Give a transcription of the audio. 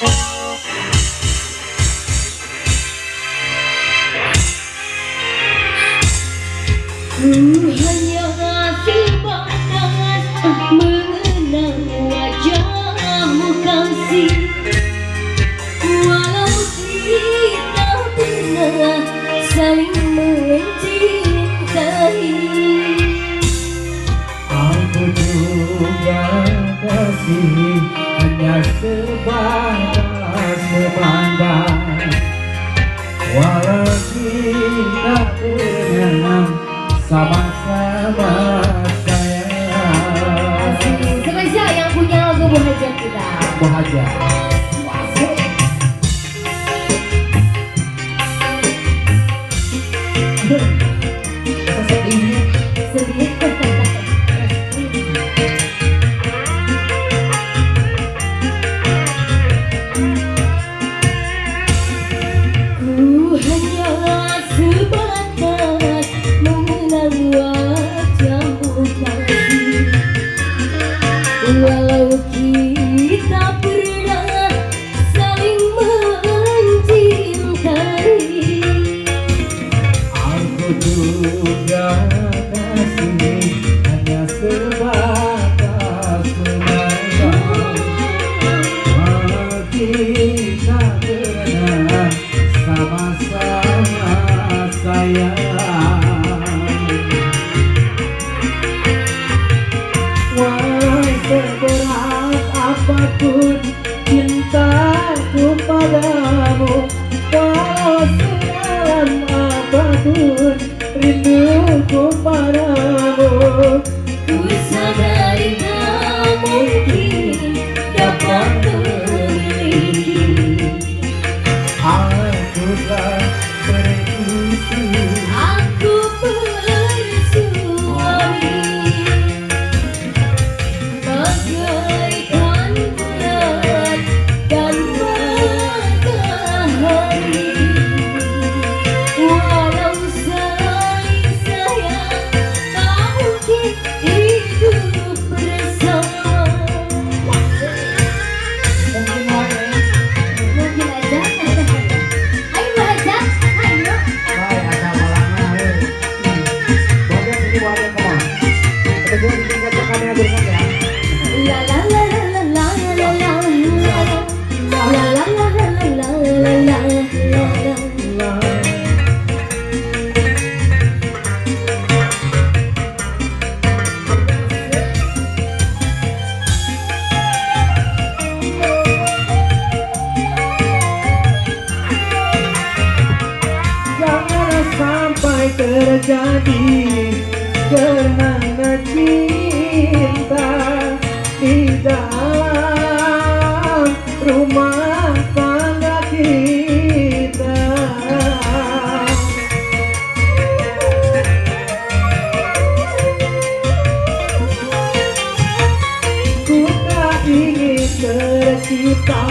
Hanya sebatas mengenang wajahmu kasih, walau kita pernah saling mencintai. Aku juga kasih hanya sebatas memandang, walau kita pernah sama-sama sayang. Spesial yang punya lagu Bahagia kita. Bahagia. Walau kita pernah saling mencintai. Aku juga kasih hanya sebatas memandang, walau kita pernah sama-sama sayang. Seberat apapun cintaku padamu, walau sedalam apapun rinduku padamu, Ku sadari tak mungkin dapat memiliki. aku tak berisi. Aku bersuami bagaikan bulan dan matahari, walau saling sayang tak mungkin hidup bersama. Mungkin aja. Ayo aja, ayo. Baik, ada malamnya. Bahagia sini, bahagia kemana? Kita juga ditingkatkan kamera bersama ya. La la la la la la la la la la la la la. Jangan sampai terjadi gerhana cinta di dalam rumah tangga kita. Ku tak ingin tercipta